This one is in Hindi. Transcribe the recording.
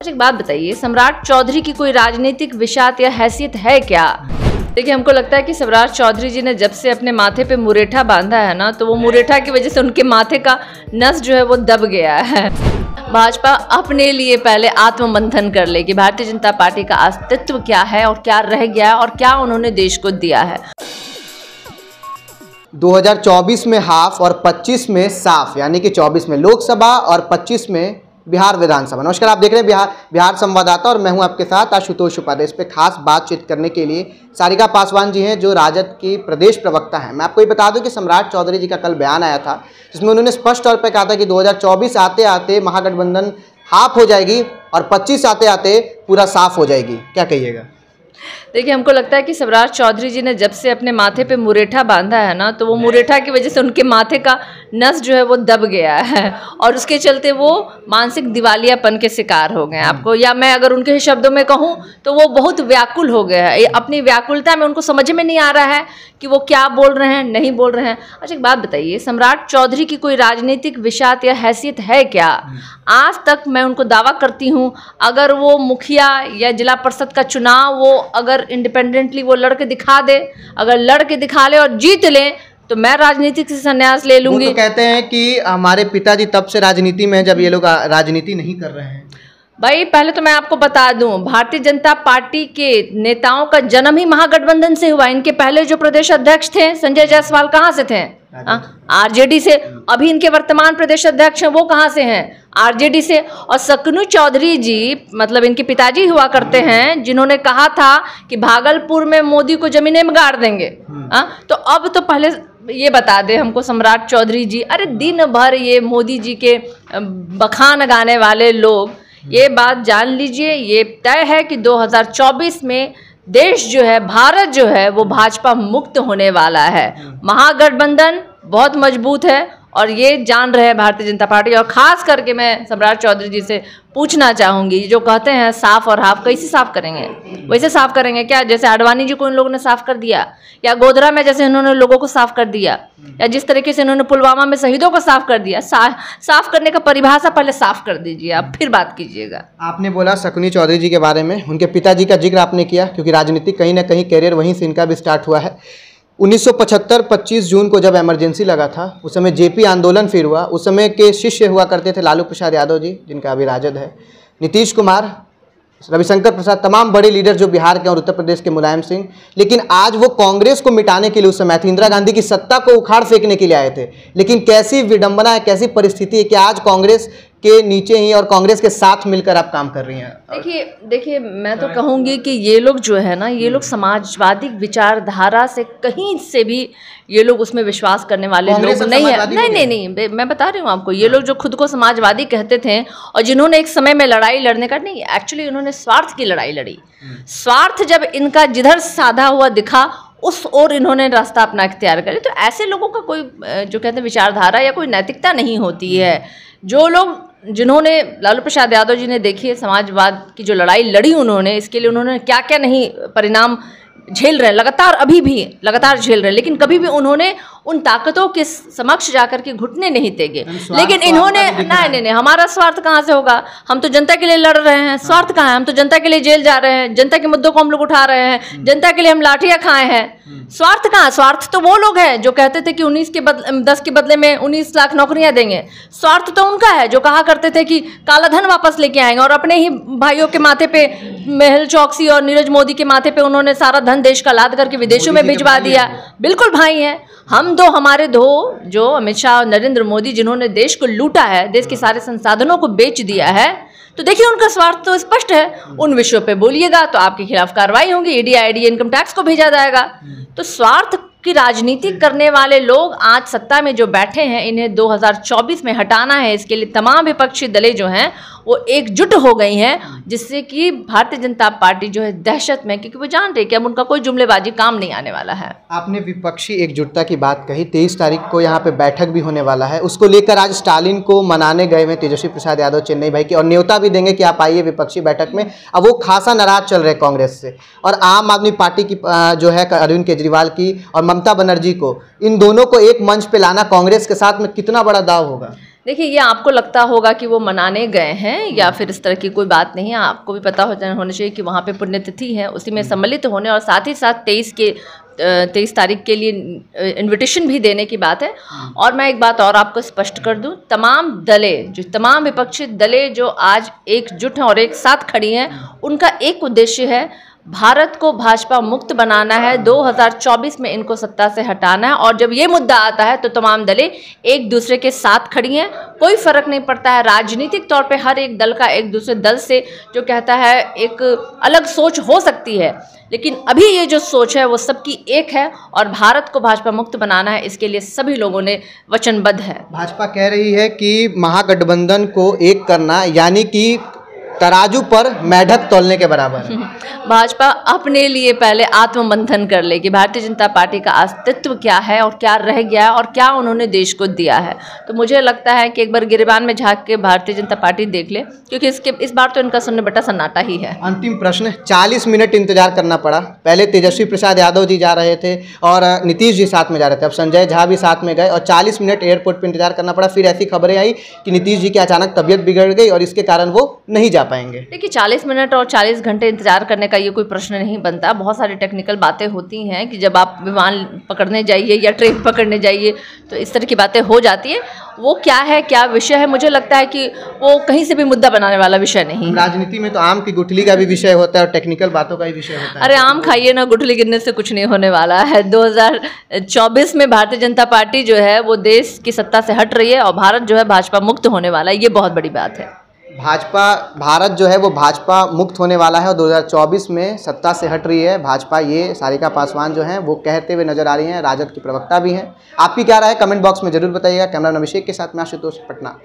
अच्छा एक बात बताइए, सम्राट चौधरी की कोई राजनीतिक विशात या हैसियत है क्या? देखिए, हमको लगता है कि सम्राट चौधरी जी ने जब से अपने माथे पे मुरेठा बांधा है ना, तो वो मुरेठा की वजह से उनके माथे का नस जो है वो दब गया है। भाजपा अपने लिए पहले आत्ममंथन कर ले कि भारतीय जनता पार्टी का अस्तित्व क्या है और क्या रह गया है और क्या उन्होंने देश को दिया है। 2024 में हाफ और 25 में साफ, यानी कि 24 में लोकसभा और 25 में बिहार विधानसभा। नमस्कार, आप देख रहे हैं बिहार संवाददाता और मैं हूं आपके साथ आशुतोष उपाध्याय। इस पे खास बातचीत करने के लिए सारिका पासवान जी हैं, जो राजद की प्रदेश प्रवक्ता हैं। मैं आपको ये बता दूं कि सम्राट चौधरी जी का कल बयान आया था, जिसमें उन्होंने स्पष्ट तौर पर कहा था कि 2024 आते आते महागठबंधन हाफ हो जाएगी और 25 आते आते पूरा साफ हो जाएगी। क्या कहिएगा? देखिए, हमको लगता है कि सम्राट चौधरी जी ने जब से अपने माथे पे मुरेठा बांधा है ना, तो वो मुरेठा की वजह से उनके माथे का नस जो है वो दब गया है और उसके चलते वो मानसिक दिवालियापन के शिकार हो गए हैं। आपको, या मैं अगर उनके शब्दों में कहूँ तो वो बहुत व्याकुल हो गए हैं। अपनी व्याकुलता में उनको समझ में नहीं आ रहा है कि वो क्या बोल रहे हैं, नहीं बोल रहे हैं। अच्छा एक बात बताइए, सम्राट चौधरी की कोई राजनीतिक विशात या हैसियत है क्या? आज तक मैं उनको दावा करती हूँ, अगर वो मुखिया या जिला परिषद का चुनाव वो अगर इंडिपेंडेंटली वो लड़के दिखा दे, अगर लड़के दिखा ले और जीत ले, तो मैं राजनीति से संन्यास ले लूंगी। वो तो कहते हैं कि हमारे पिताजी तब से राजनीति में हैं जब ये लोग राजनीति नहीं कर रहे हैं। भाई, पहले तो मैं आपको बता दूं, भारतीय जनता पार्टी के नेताओं का जन्म ही महागठबंधन से हुआ। इनके पहले जो प्रदेश अध्यक्ष थे संजय जायसवाल कहाँ से थे? आरजेडी से। अभी इनके वर्तमान प्रदेश अध्यक्ष हैं, वो कहाँ से हैं? आरजेडी से। और सकनू चौधरी जी, मतलब इनके पिताजी हुआ करते हैं, जिन्होंने कहा था कि भागलपुर में मोदी को जमीनें में गाड़ देंगे। तो अब तो पहले ये बता दे हमको सम्राट चौधरी जी, अरे दिन भर ये मोदी जी के बखान गाने वाले लोग, ये बात जान लीजिए, ये तय है कि 2024 में देश जो है, भारत जो है, वो भाजपा मुक्त होने वाला है। महागठबंधन बहुत मजबूत है और ये जान रहे हैं भारतीय जनता पार्टी। और खास करके मैं सम्राट चौधरी जी से पूछना चाहूँगी, जो कहते हैं साफ और हाफ, कैसे साफ करेंगे? वैसे साफ करेंगे क्या जैसे आडवाणी जी को इन लोगों ने साफ कर दिया, या गोधरा में जैसे इन्होंने लोगों को साफ कर दिया, या जिस तरीके से इन्होंने पुलवामा में शहीदों को साफ कर दिया? साफ करने का परिभाषा पहले साफ कर दीजिए, आप फिर बात कीजिएगा। आपने बोला सकनी चौधरी जी के बारे में, उनके पिताजी का जिक्र आपने किया, क्योंकि राजनीतिक कहीं ना कहीं कैरियर वहीं से इनका भी स्टार्ट हुआ है। 1975 25 जून को जब इमरजेंसी लगा था, उस समय जेपी आंदोलन फिर हुआ। उस समय के शिष्य हुआ करते थे लालू प्रसाद यादव जी, जिनका अभी राजद है, नीतीश कुमार, रविशंकर प्रसाद, तमाम बड़े लीडर जो बिहार के और उत्तर प्रदेश के, मुलायम सिंह। लेकिन आज वो कांग्रेस को मिटाने के लिए उस समय इंदिरा गांधी की सत्ता को उखाड़ फेंकने के लिए आए थे। लेकिन कैसी विडंबना है, कैसी परिस्थिति है कि आज कांग्रेस के नीचे ही और कांग्रेस के साथ मिलकर आप काम कर रही हैं। देखिए, मैं तो कहूँगी कि ये लोग जो है ना, ये लोग समाजवादी विचारधारा से कहीं से भी ये लोग उसमें विश्वास करने वाले लोग नहीं है। नहीं, मैं बता रही हूँ आपको, ये लोग जो खुद को समाजवादी कहते थे और जिन्होंने एक समय में लड़ाई लड़ने का, नहीं, एक्चुअली उन्होंने स्वार्थ की लड़ाई लड़ी। स्वार्थ जब इनका जिधर साधा हुआ दिखा, उस ओर इन्होंने रास्ता अपना इख्तियार करे। तो ऐसे लोगों का कोई, जो कहते हैं, विचारधारा या कोई नैतिकता नहीं होती है। जो लोग, जिन्होंने, लालू प्रसाद यादव जी ने, देखिए, समाजवाद की जो लड़ाई लड़ी उन्होंने, इसके लिए उन्होंने क्या क्या नहीं परिणाम झेल रहे हैं, लगातार अभी भी लगातार झेल रहे हैं, लेकिन कभी भी उन्होंने उन ताकतों के समक्ष जाकर के घुटने नहीं टेके। लेकिन इन्होंने, नहीं, हमारा स्वार्थ कहाँ से होगा? हम तो जनता के लिए लड़ रहे हैं। स्वार्थ कहाँ है? हम तो जनता के लिए जेल जा रहे हैं, जनता के मुद्दों को हम लोग उठा रहे हैं, जनता के लिए हम लाठियाँ खाए हैं। स्वार्थ कहाँ? स्वार्थ तो वो लोग हैं जो कहते थे कि 10 के बदले में 19 लाख नौकरियां देंगे। स्वार्थ तो उनका है जो कहा करते थे कि काला धन वापस लेके आएंगे, और अपने ही भाइयों के माथे पे, मेहुल चौकसी और नीरज मोदी के माथे पे उन्होंने सारा धन देश का लाद करके विदेशों में भिजवा दिया। बिल्कुल भाई हैं हम दो, हमारे दो, जो अमित शाह और नरेंद्र मोदी, जिन्होंने देश को लूटा है, देश के सारे संसाधनों को बेच दिया है। तो देखिए, उनका स्वार्थ तो स्पष्ट है। उन विषयों पे बोलिएगा तो आपके खिलाफ कार्रवाई होगी, ईडी आईडी इनकम टैक्स को भेजा जाएगा। तो स्वार्थ की राजनीति करने वाले लोग आज सत्ता में जो बैठे हैं, इन्हें 2024 में हटाना है। इसके लिए तमाम विपक्षी दलें जो हैं वो एकजुट हो गई हैं, जिससे कि भारतीय जनता पार्टी जो है दहशत में, क्योंकि वो जान रही कि अब उनका कोई जुमलेबाजी काम नहीं आने वाला है। आपने विपक्षी एकजुटता की बात कही, 23 तारीख को यहाँ पे बैठक भी होने वाला है, उसको लेकर आज स्टालिन को मनाने गए हुए तेजस्वी प्रसाद यादव चेन्नई भाई की, और न्योता भी देंगे कि आप आइए विपक्षी बैठक में। अब वो खासा नाराज चल रहे कांग्रेस से, और आम आदमी पार्टी की जो है अरविंद केजरीवाल की और ममता बनर्जी को, इन दोनों को एक मंच पे लाना कांग्रेस के साथ में कितना बड़ा दाव होगा? देखिए, ये आपको लगता होगा कि वो मनाने गए हैं या फिर इस तरह की कोई बात नहीं है। आपको भी पता होना चाहिए कि वहाँ पे पुण्यतिथि है, उसी में सम्मिलित होने और साथ ही साथ 23 तारीख के लिए इनविटेशन भी देने की बात है। और मैं एक बात और आपको स्पष्ट कर दूं, तमाम विपक्षी दलें जो आज एकजुट हैं और एक साथ खड़ी हैं, उनका एक उद्देश्य है, भारत को भाजपा मुक्त बनाना है, 2024 में इनको सत्ता से हटाना है। और जब ये मुद्दा आता है तो तमाम दलें एक दूसरे के साथ खड़ी हैं। कोई फर्क नहीं पड़ता है, राजनीतिक तौर पे हर एक दल का एक दूसरे दल से जो कहता है एक अलग सोच हो सकती है, लेकिन अभी ये जो सोच है वो सबकी एक है और भारत को भाजपा मुक्त बनाना है, इसके लिए सभी लोगों ने वचनबद्ध है। भाजपा कह रही है कि महागठबंधन को एक करना यानी कि तराजू पर मेढक तौलने के बराबर है। भाजपा अपने लिए पहले आत्ममंथन कर ले कि भारतीय जनता पार्टी का अस्तित्व क्या है और क्या रह गया है और क्या उन्होंने देश को दिया है। तो मुझे लगता है कि एक बार गिरेबान में झांक के भारतीय जनता पार्टी देख ले, क्योंकि इस बार तो इनका सुनने बटा सन्नाटा ही है। अंतिम प्रश्न, 40 मिनट इंतजार करना पड़ा। पहले तेजस्वी प्रसाद यादव जी जा रहे थे और नीतीश जी साथ में जा रहे थे, अब संजय झा भी साथ में गए और 40 मिनट एयरपोर्ट पर इंतजार करना पड़ा। फिर ऐसी खबरें आई कि नीतीश जी की अचानक तबीयत बिगड़ गई और इसके कारण वो नहीं जा पाएंगे। देखिए, 40 मिनट और 40 घंटे इंतजार करने का ये कोई प्रश्न नहीं बनता। बहुत सारी टेक्निकल बातें होती हैं कि जब आप विमान पकड़ने जाइए या ट्रेन पकड़ने जाइए तो इस तरह की बातें हो जाती है। वो क्या है, क्या विषय है, मुझे लगता है कि वो कहीं से भी मुद्दा बनाने वाला विषय नहीं है। राजनीति में तो आम की गुठली का भी विषय होता है और टेक्निकल बातों का भी विषय होता है। अरे आम खाइए ना, गुठली गिनने से कुछ नहीं होने वाला है। 2024 में भारतीय जनता पार्टी जो है वो देश की सत्ता से हट रही है और भारत जो है भाजपा मुक्त होने वाला है, ये बहुत बड़ी बात है। भारत जो है वो भाजपा मुक्त होने वाला है और 2024 में सत्ता से हट रही है भाजपा, ये सारिका पासवान जो हैं वो कहते हुए नजर आ रही हैं। राजद की प्रवक्ता भी हैं। आपकी क्या राय है कमेंट बॉक्स में जरूर बताइएगा। कैमरा अभिषेक के साथ मैं आशुतोष, पटना।